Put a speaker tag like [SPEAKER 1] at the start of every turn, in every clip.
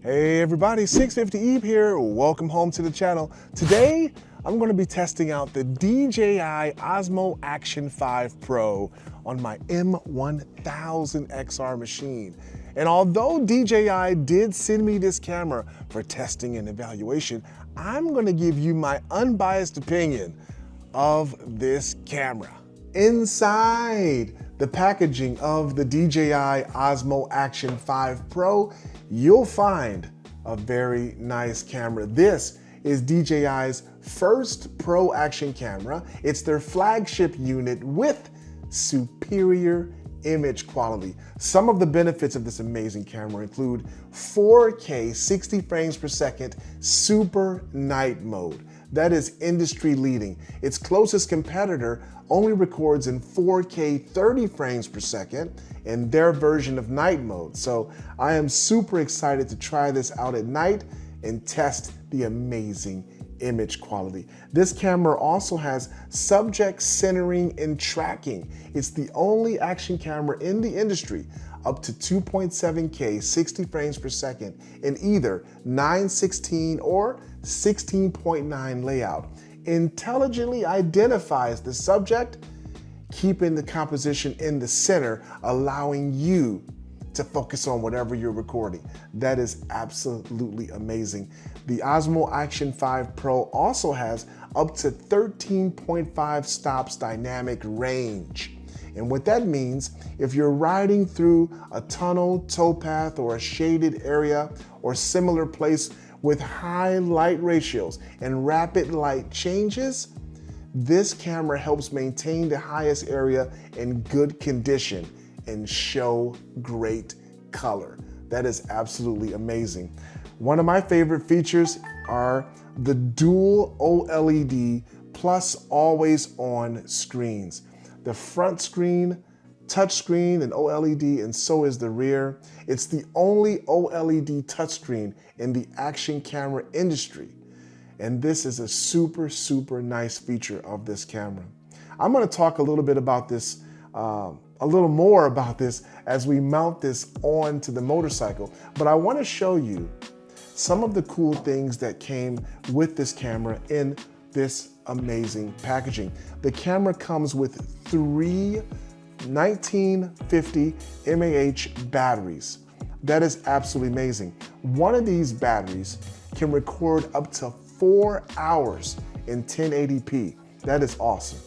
[SPEAKER 1] Hey everybody, 650 Eve here. Welcome home to the channel. Today, I'm going to be testing out the DJI Osmo Action 5 Pro on my M1000 XR machine. And although DJI did send me this camera for testing and evaluation, I'm going to give you my unbiased opinion of this camera. Inside the packaging of the DJI Osmo Action 5 Pro, you'll find a very nice camera. This is DJI's first Pro action camera. It's their flagship unit with superior image quality. Some of the benefits of this amazing camera include 4K 60 frames per second super night mode. That is industry leading. Its closest competitor only records in 4K 30 frames per second in their version of night mode. So I am super excited to try this out at night and test the amazing image quality. This camera also has subject centering and tracking. It's the only action camera in the industry up to 2.7K 60 frames per second in either 9:16 or 16.9 layout. Intelligently identifies the subject, keeping the composition in the center, allowing you to focus on whatever you're recording. That is absolutely amazing. The Osmo Action 5 Pro also has up to 13.5 stops dynamic range. And what that means, if you're riding through a tunnel, towpath, or a shaded area or similar place with high light ratios and rapid light changes, this camera helps maintain the highest area in good condition and show great color. That is absolutely amazing. One of my favorite features are the dual OLED plus always on screens. The front screen, touch screen, and OLED, and so is the rear. It's the only OLED touchscreen in the action camera industry. And this is a super, super nice feature of this camera. I'm gonna talk a little bit about this, a little more about this as we mount this onto the motorcycle, but I wanna show you some of the cool things that came with this camera in this amazing packaging. The camera comes with 3 1950 mAh batteries. That is absolutely amazing. One of these batteries can record up to 4 hours in 1080p. That is awesome.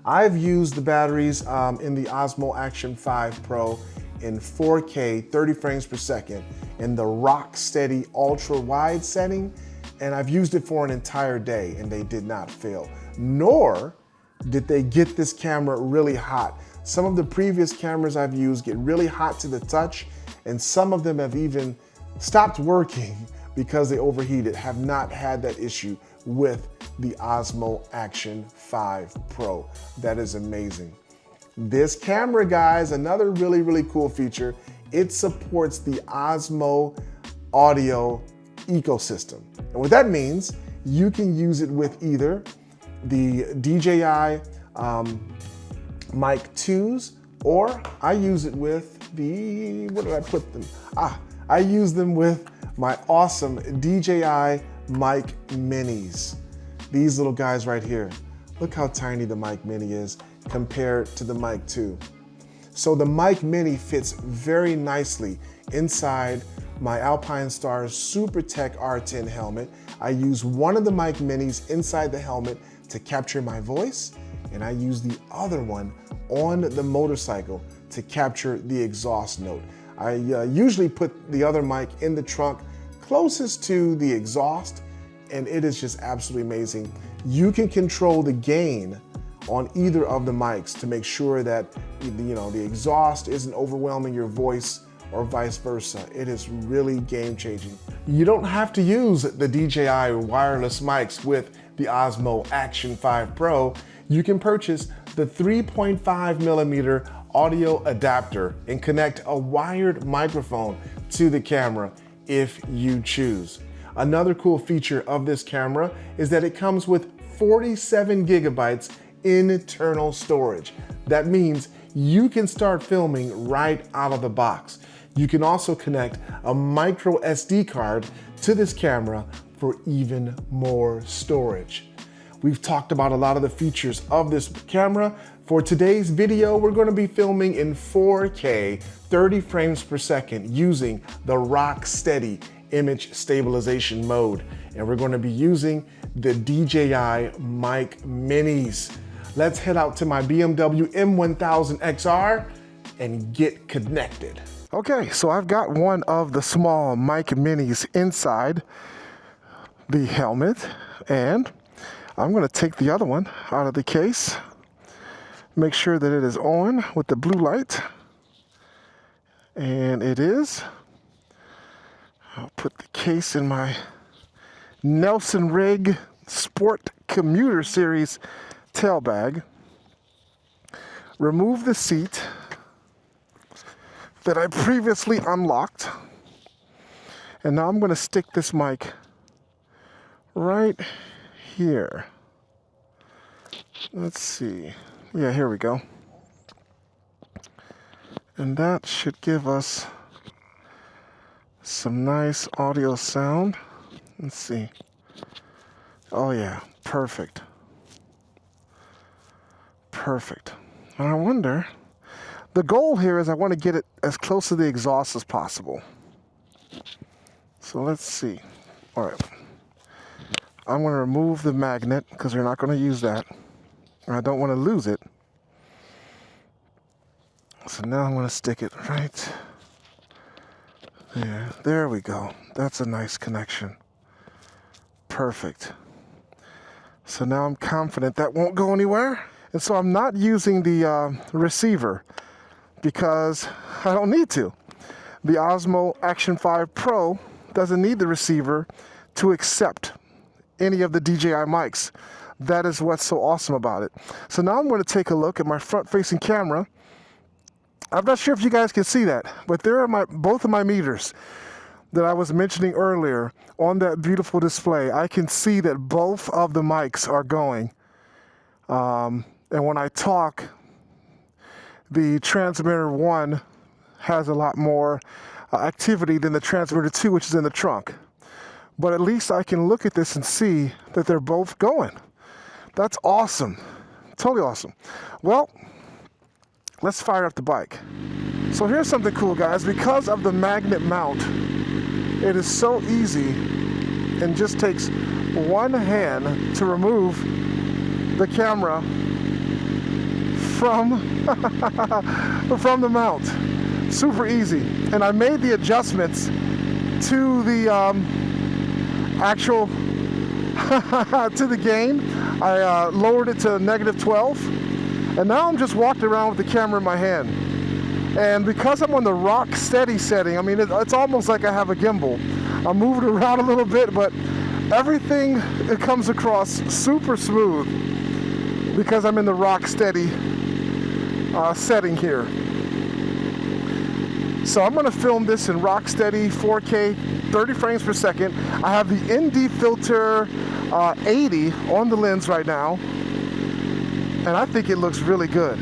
[SPEAKER 1] I've used the batteries in the Osmo Action 5 Pro in 4K 30 frames per second in the rock steady ultra wide setting, and I've used it for an entire day and they did not fail, nor did they get this camera really hot. Some of the previous cameras I've used get really hot to the touch, and some of them have even stopped working because they overheated. Have not had that issue with the Osmo Action 5 Pro. That is amazing. This camera, guys, another really, really cool feature, it supports the Osmo audio ecosystem. And what that means, you can use it with either the DJI Mic 2s, or I use it with the, where did I put them? I use them with my awesome DJI Mic Minis. These little guys right here. Look how tiny the Mic Mini is compared to the Mic 2. So the Mic Mini fits very nicely inside my Alpinestars Supertech R10 helmet. I use one of the Mic Minis inside the helmet to capture my voice, and I use the other one on the motorcycle to capture the exhaust note. I usually put the other mic in the trunk closest to the exhaust, and it is just absolutely amazing. You can control the gain on either of the mics to make sure that the exhaust isn't overwhelming your voice or vice versa. It is really game-changing. You don't have to use the DJI wireless mics with the Osmo Action 5 Pro. You can purchase the 3.5mm audio adapter and connect a wired microphone to the camera if you choose. Another cool feature of this camera is that it comes with 47 gigabytes internal storage. That means you can start filming right out of the box. You can also connect a micro SD card to this camera for even more storage. We've talked about a lot of the features of this camera. For today's video, we're going to be filming in 4K, 30 frames per second using the Rocksteady image stabilization mode. And we're going to be using the DJI Mic Minis. Let's head out to my BMW M1000 XR and get connected. Okay, so I've got one of the small Mic Minis inside the helmet, and I'm going to take the other one out of the case, make sure that it is on with the blue light, and it is. I'll put the case in my Nelson Rig Sport Commuter Series tail bag, remove the seat that I previously unlocked, and now I'm going to stick this mic right here. Let's see. Yeah, here we go. And that should give us some nice audio sound. Let's see. Oh yeah, perfect. Perfect. And I wonder, the goal here is I want to get it as close to the exhaust as possible. So let's see. All right. I'm going to remove the magnet because we're not going to use that. I don't want to lose it. So now I'm going to stick it right there. There we go. That's a nice connection. Perfect. So now I'm confident that won't go anywhere. And so I'm not using the receiver because I don't need to. The Osmo Action 5 Pro doesn't need the receiver to accept any of the DJI mics. That is what's so awesome about it. So now I'm going to take a look at my front-facing camera. I'm not sure if you guys can see that, but there are both of my meters that I was mentioning earlier on that beautiful display. I can see that both of the mics are going. And when I talk, the transmitter 1 has a lot more activity than the transmitter 2, which is in the trunk. But at least I can look at this and see that they're both going. That's awesome. Totally awesome. Well, let's fire up the bike. So here's something cool, guys. Because of the magnet mount, it is so easy and just takes one hand to remove the camera from the mount. Super easy. And I made the adjustments to the actual to the gain. I lowered it to -12, and now I'm just walking around with the camera in my hand. And because I'm on the Rocksteady setting, I mean, it's almost like I have a gimbal. I'm moving around a little bit, but everything, it comes across super smooth because I'm in the Rocksteady setting here. So I'm going to film this in Rocksteady 4K, 30 frames per second. I have the ND filter 80 on the lens right now, and I think it looks really good.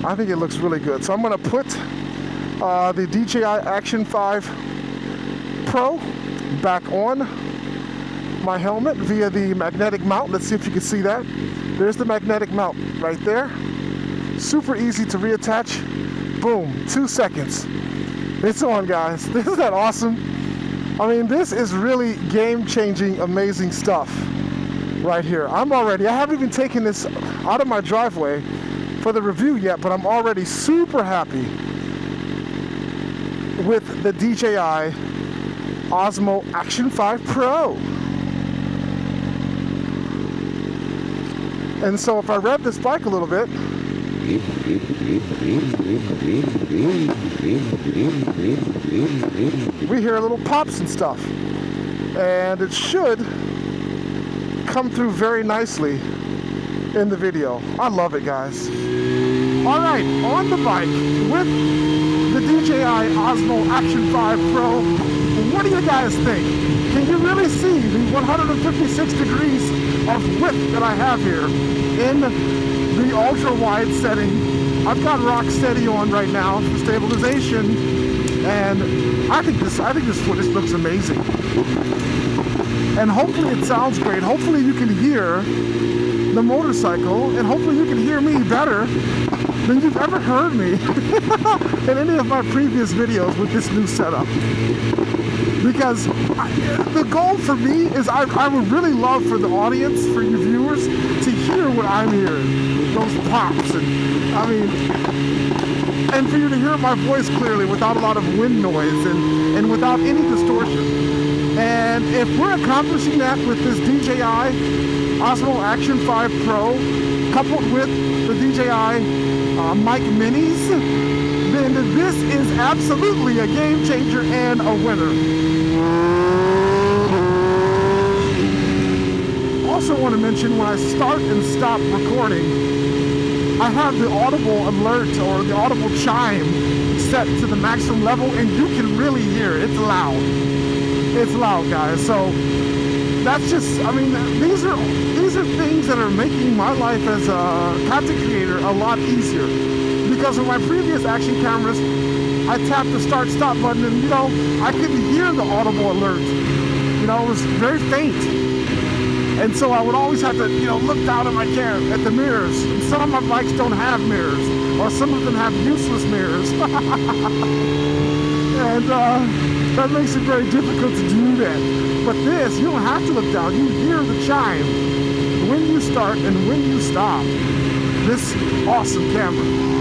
[SPEAKER 1] I think it looks really good. So I'm going to put the DJI Action 5 Pro back on my helmet via the magnetic mount. Let's see if you can see that. There's the magnetic mount right there. Super easy to reattach. Boom, 2 seconds. It's on, guys. Isn't that awesome? I mean, this is really game-changing, amazing stuff right here. I haven't even taken this out of my driveway for the review yet, but I'm already super happy with the DJI Osmo Action 5 Pro. And so if I rev this bike a little bit, we hear little pops and stuff, and it should come through very nicely in the video. I love it, guys. All right, on the bike with the DJI Osmo Action 5 Pro. What do you guys think? Can you really see the 156 degrees of width that I have here in the ultra wide setting I've got rock steady on right now for stabilization, and I think this footage looks amazing. And hopefully it sounds great. Hopefully you can hear the motorcycle, and hopefully you can hear me better than you've ever heard me in any of my previous videos with this new setup. Because the goal for me is I would really love for the audience, for you viewers, to hear what I'm hearing. Those pops, and for you to hear my voice clearly without a lot of wind noise and without any distortion. And if we're accomplishing that with this DJI Osmo Action 5 Pro, coupled with the DJI Mic Minis, then this is absolutely a game changer and a winner. Also want to mention, when I start and stop recording, I have the audible alert or the audible chime set to the maximum level, and you can really hear it. It's loud. It's loud, guys. So that's just, I mean, these are things that are making my life as a content creator a lot easier. Because with my previous action cameras, I tapped the start-stop button, and you know, I couldn't hear the audible alert. You know, it was very faint. And so I would always have to, you know, look down at my camera, at the mirrors. And some of my bikes don't have mirrors, or some of them have useless mirrors. And that makes it very difficult to do that. But this, you don't have to look down. You hear the chime when you start and when you stop. This awesome camera.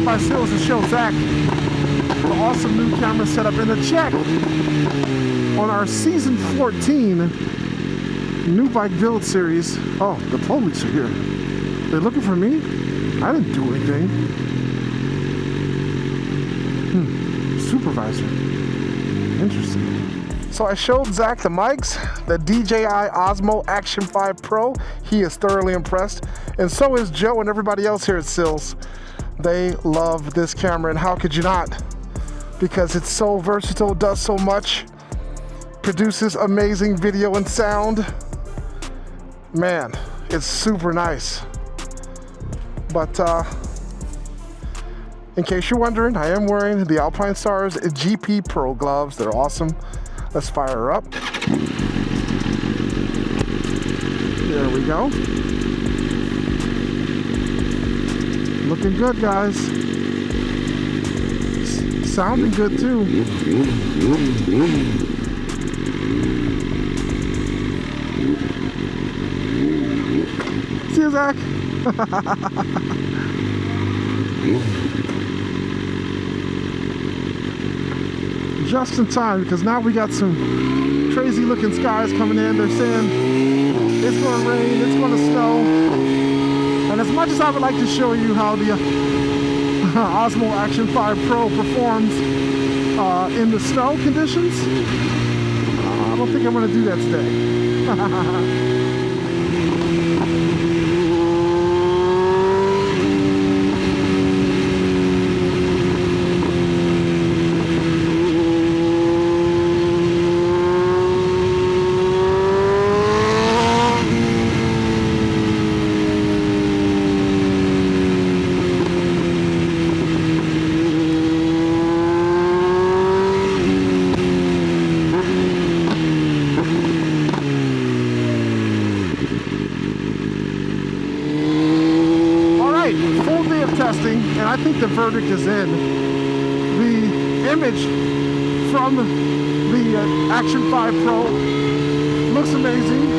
[SPEAKER 1] By Sills to show Zach the awesome new camera setup in a check on our season 14 new bike build series. Oh, the police are here. They're looking for me? I didn't do anything. Supervisor. Interesting. So I showed Zach the mics, the DJI Osmo Action 5 Pro. He is thoroughly impressed, and so is Joe and everybody else here at Sills. They love this camera, and how could you not? Because it's so versatile, does so much, produces amazing video and sound. Man, it's super nice. But in case you're wondering, I am wearing the Alpinestars GP Pro gloves. They're awesome. Let's fire her up. There we go. Looking good, guys. Sounding good too. See you, Zach. Just in time, because now we got some crazy looking skies coming in. They're saying it's going to rain, it's going to snow. And as much as I would like to show you how the Osmo Action 5 Pro performs in the snow conditions, I don't think I'm going to do that today. And I think the verdict is in. The image from the Action 5 Pro looks amazing.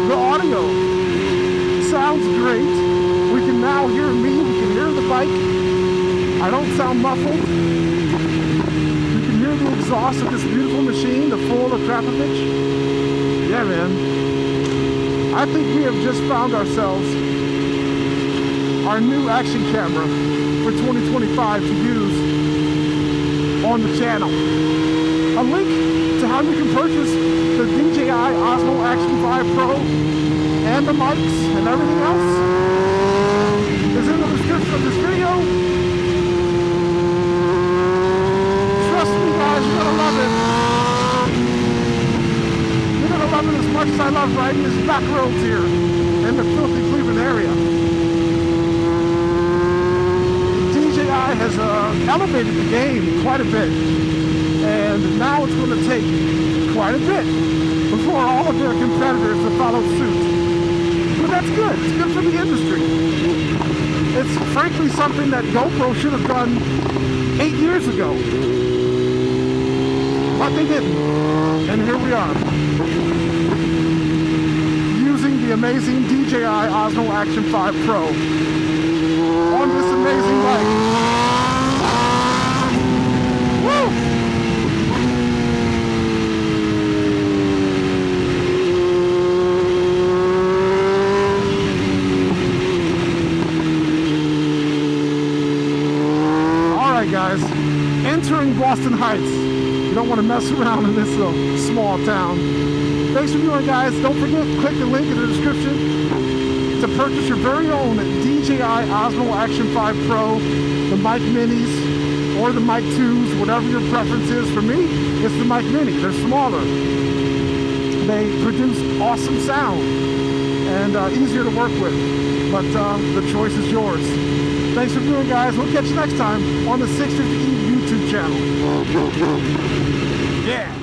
[SPEAKER 1] The audio sounds great. We can now hear me, we can hear the bike. I don't sound muffled. You can hear the exhaust of this beautiful machine, the full of Krapovich. Yeah, man. I think we have just found ourselves our new action camera for 2025 to use on the channel. A link to how you can purchase the DJI Osmo Action 5 Pro and the mics and everything else is in the description of this video. Trust me guys, you're gonna love it. You're gonna love it as much as I love riding these back roads here in the filthy Cleveland area. DJI has elevated the game quite a bit, and now it's going to take quite a bit before all of their competitors will follow suit. But that's good. It's good for the industry. It's frankly something that GoPro should have done 8 years ago. But they didn't. And here we are. Using the amazing DJI Osmo Action 5 Pro on this amazing bike. Woo! Alright guys, entering Boston Heights. You don't want to mess around in this small town. Thanks for viewing guys. Don't forget, click the link in the description to purchase your very own DJI Osmo Action 5 Pro, the Mic Minis, or the Mic 2s, whatever your preference is. For me, it's the Mic Mini. They're smaller. They produce awesome sound and easier to work with, but the choice is yours. Thanks for viewing guys. We'll catch you next time on the 650E YouTube channel. Yeah!